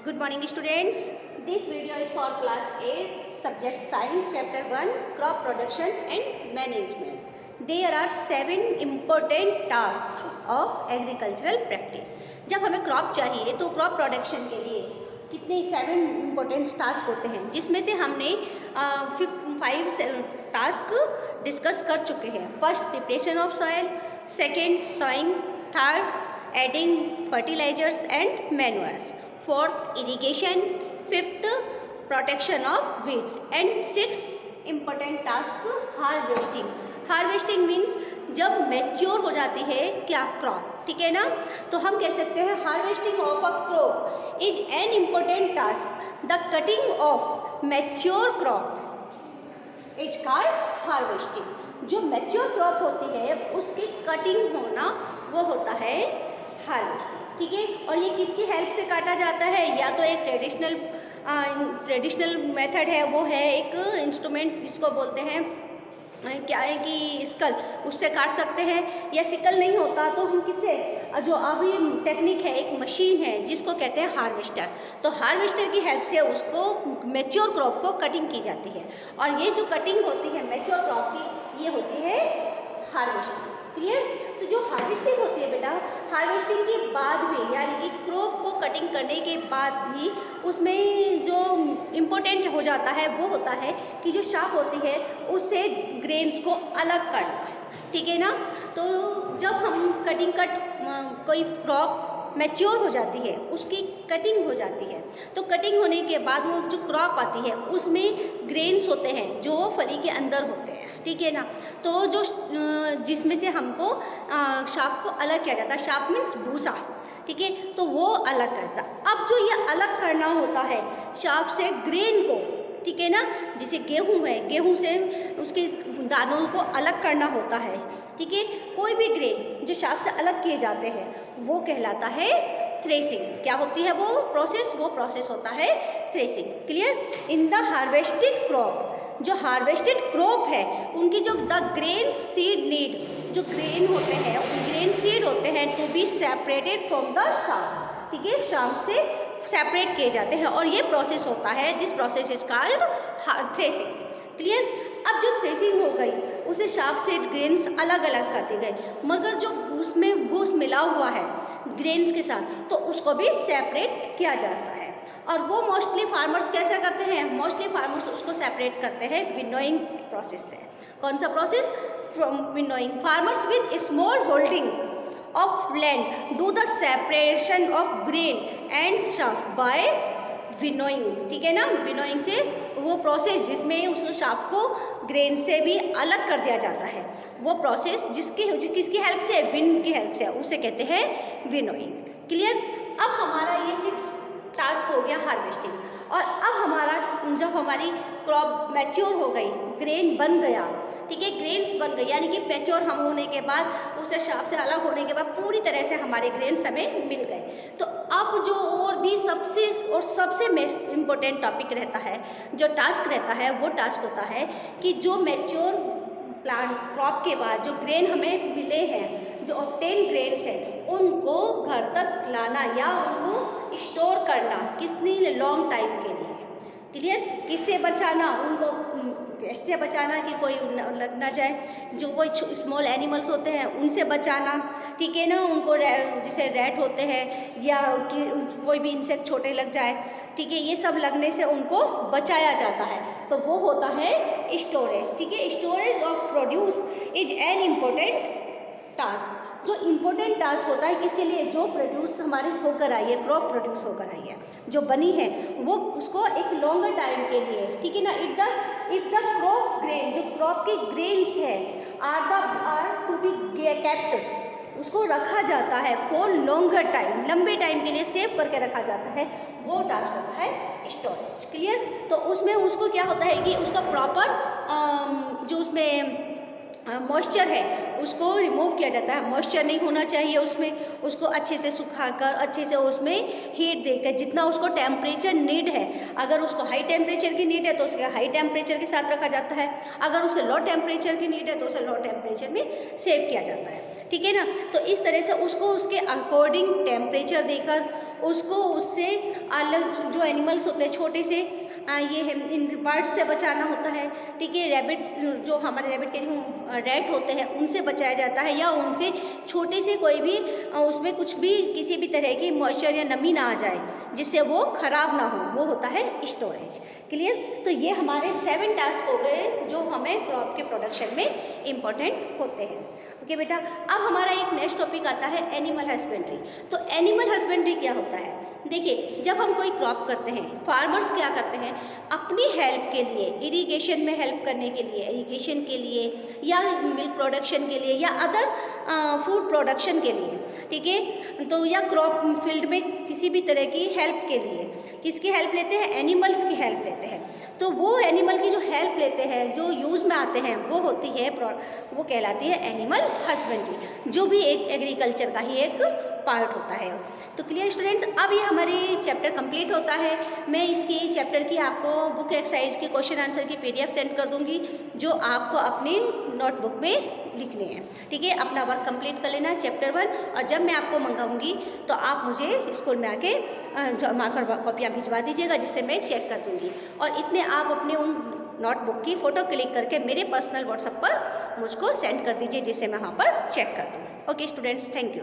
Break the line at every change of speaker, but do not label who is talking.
Good morning students. This video is for class 8 subject science chapter 1 crop production and management. There are 7 important tasks of agricultural practice. जब हमें crop चाहिए तो crop production के लिए कितने 7 important task होते हैं, जिसमें से हमने 5 टास्क डिस्कस कर चुके हैं. First preparation of soil, second sowing, third adding fertilisers and manures, fourth irrigation, fifth protection of weeds and sixth important task harvesting. Harvesting means जब मैच्योर हो जाती है क्या क्रॉप, ठीक है ना, तो हम कह सकते हैं harvesting of a crop is an important task. The cutting of mature crop is called harvesting. जो मैच्योर क्रॉप होती है उसकी कटिंग होना वो होता है हार्वेस्टिंग, ठीक है. और ये किसकी हेल्प से काटा जाता है? या तो एक ट्रेडिशनल मेथड है, वो है एक इंस्ट्रूमेंट जिसको बोलते हैं क्या है कि स्कल, उससे काट सकते हैं. या सिकल नहीं होता तो हम किससे, जो अभी टेक्निक है, एक मशीन है जिसको कहते हैं हार्वेस्टर. तो हार्वेस्टर की हेल्प से उसको मैच्योर क्रॉप को कटिंग की जाती है. और ये जो कटिंग होती है मैच्योर क्रॉप की, ये होती है हार्वेस्टिंग. क्लियर? तो जो हार्वेस्टिंग होती है बेटा, हार्वेस्टिंग के बाद भी यानी कि क्रॉप को कटिंग करने के बाद भी उसमें जो इम्पोर्टेंट हो जाता है वो होता है कि जो शाफ होती है उससे ग्रेन्स को अलग करना, ठीक है ना. तो जब हम कटिंग कोई क्रॉप मैच्योर हो जाती है, उसकी कटिंग हो जाती है, तो कटिंग होने के बाद वो जो क्रॉप आती है उसमें ग्रेन्स होते हैं जो फली के अंदर होते हैं, ठीक है ना. तो जो जिसमें से हमको शाप को अलग किया जाता है. शाप मीन्स भूसा, ठीक है, तो वो अलग करता. अब जो ये अलग करना होता है शाप से ग्रेन को, ठीक है ना, जैसे गेहूँ है, गेहूँ से उसके दानों को अलग करना होता है, ठीक है. कोई भी ग्रेन जो शाप से अलग किए जाते हैं वो कहलाता है थ्रेसिंग. क्या होती है वो प्रोसेस? वो प्रोसेस होता है threshing. Clear? In the harvested crop, जो हार्वेस्टेड क्रॉप है उनकी जो द ग्रेन सीड नीड, जो ग्रेन होते हैं ग्रेन सीड होते हैं to be separated from the chaff, ठीक है, शाप से सेपरेट किए जाते हैं. और ये प्रोसेस होता है, this process is called threshing. Clear? अब जो थ्रेसिंग हो गई उसे शाप से ग्रेन्स अलग अलग करते गए, मगर जो उसमें भूस मिला हुआ है ग्रेन्स के साथ तो उसको भी सेपरेट किया जाता है. और वो मोस्टली फार्मर्स कैसे करते हैं? मोस्टली फार्मर्स उसको सेपरेट करते हैं विनोइंग प्रोसेस से. कौन सा process? From winnowing. Farmers with small holding of land do the separation of grain and chaff by winnowing, ठीक है ना. विनोइंग से वो प्रोसेस जिसमें उस शाप को ग्रेन से भी अलग कर दिया जाता है, वो प्रोसेस किसकी हेल्प से? विंड की हेल्प से, उसे कहते हैं विनोइंग. क्लियर? अब हमारा ये 6 टास्क हो गया हार्वेस्टिंग. और अब हमारा जब हमारी क्रॉप मैच्योर हो गई, ग्रेन बन गया, ठीक है, ग्रेन्स बन गई यानी कि मैच्योर हम होने के बाद उसे शाप से अलग होने के बाद पूरी तरह से हमारे ग्रेन्स हमें मिल गए. तो अब जो और भी सबसे इम्पोर्टेंट टॉपिक रहता है, जो टास्क रहता है, वो टास्क होता है कि जो मैच्योर प्लांट क्रॉप के बाद जो ग्रेन हमें मिले हैं, जो ऑब्टेन ग्रेन्स हैं, उनको घर तक लाना या उनको स्टोर करना कितनी लॉन्ग टाइम के लिए. क्लियर? किससे बचाना? उनको पेस्ट से बचाना कि कोई लग ना जाए, जो वो स्मॉल एनिमल्स होते हैं उनसे बचाना, ठीक है ना, उनको जैसे रैट होते हैं या कि कोई भी इंसेक्ट छोटे लग जाए, ठीक है, ये सब लगने से उनको बचाया जाता है. तो वो होता है स्टोरेज, ठीक है. Storage of produce is an important task. जो इम्पोर्टेंट टास्क होता है किसके लिए? जो प्रोड्यूस हमारे होकर आई है, क्रॉप प्रोड्यूस होकर आई है, जो बनी है, वो उसको एक लॉन्गर टाइम के लिए, ठीक है ना. इफ द क्रॉप ग्रेन, जो क्रॉप की ग्रेन्स है आर टू बी केप्ट, उसको रखा जाता है फॉर लॉन्गर टाइम, लंबे टाइम के लिए सेव करके रखा जाता है, वो टास्क होता है स्टोरेज. क्लियर? तो उसमें उसको क्या होता है कि उसका प्रॉपर जो उसमें मॉइस्चर है उसको रिमूव किया जाता है. मॉइस्चर नहीं होना चाहिए उसमें, उसको अच्छे से सुखाकर अच्छे से उसमें हीट देकर जितना उसको टेम्परेचर नीड है, अगर उसको हाई टेम्परेचर की नीड है तो उसके हाई टेम्परेचर के साथ रखा जाता है, अगर उसे लो टेम्परेचर की नीड है तो उसे लो टेम्परेचर में सेव किया जाता है, ठीक है ना. तो इस तरह से उसको उसके अकॉर्डिंग टेम्परेचर देकर उसको उससे अलग जो एनिमल्स होते हैं छोटे से ये इन बर्ड्स से बचाना होता है, ठीक है। रैबिट्स जो हमारे रैबिट के रैट होते हैं उनसे बचाया जाता है, या उनसे छोटे से कोई भी उसमें कुछ भी किसी भी तरह की मॉइस्चर या नमी ना आ जाए जिससे वो खराब ना हो, वो होता है स्टोरेज। क्लियर। तो ये हमारे 7 टास्क हो गए जो हमें क्रॉप के प्रोडक्शन में इम्पॉर्टेंट होते हैं। ओके बेटा, अब हमारा एक नेक्स्ट टॉपिक आता है एनिमल हस्बेंड्री। तो एनिमल हस्बेंड्री क्या होता है? देखिए, जब हम कोई क्रॉप करते हैं, फार्मर्स क्या करते हैं, अपनी हेल्प के लिए, इरिगेशन में हेल्प करने के लिए, इरिगेशन के लिए या मिल्क प्रोडक्शन के लिए या अदर फूड प्रोडक्शन के लिए, ठीक है, तो या क्रॉप फील्ड में किसी भी तरह की हेल्प के लिए किसकी हेल्प लेते हैं? एनिमल्स की हेल्प लेते हैं। तो वो एनिमल की जो हेल्प लेते हैं, जो यूज़ में आते हैं, वो होती है वो कहलाती है एनिमल हस्बेंड्री, जो भी एक एग्रीकल्चर का ही एक पार्ट होता है। तो क्लियर स्टूडेंट्स, अब ये हमारी चैप्टर कंप्लीट होता है। मैं इसकी चैप्टर की आपको बुक एक्सरसाइज की क्वेश्चन आंसर की PDF सेंड कर दूंगी, जो आपको अपनी नोटबुक में लिखने हैं, ठीक है। अपना वर्क कंप्लीट कर लेना चैप्टर 1, और जब मैं आपको मंगाऊंगी तो आप मुझे स्कूल में आके मार्कर कॉपियाँ भिजवा दीजिएगा, जिससे मैं चेक कर दूंगी। और इतने आप अपने उन नोटबुक की फ़ोटो क्लिक करके मेरे पर्सनल व्हाट्सएप पर मुझको सेंड कर दीजिए, जिससे मैं वहाँ पर चेक कर दूँ। Okay students, thank you.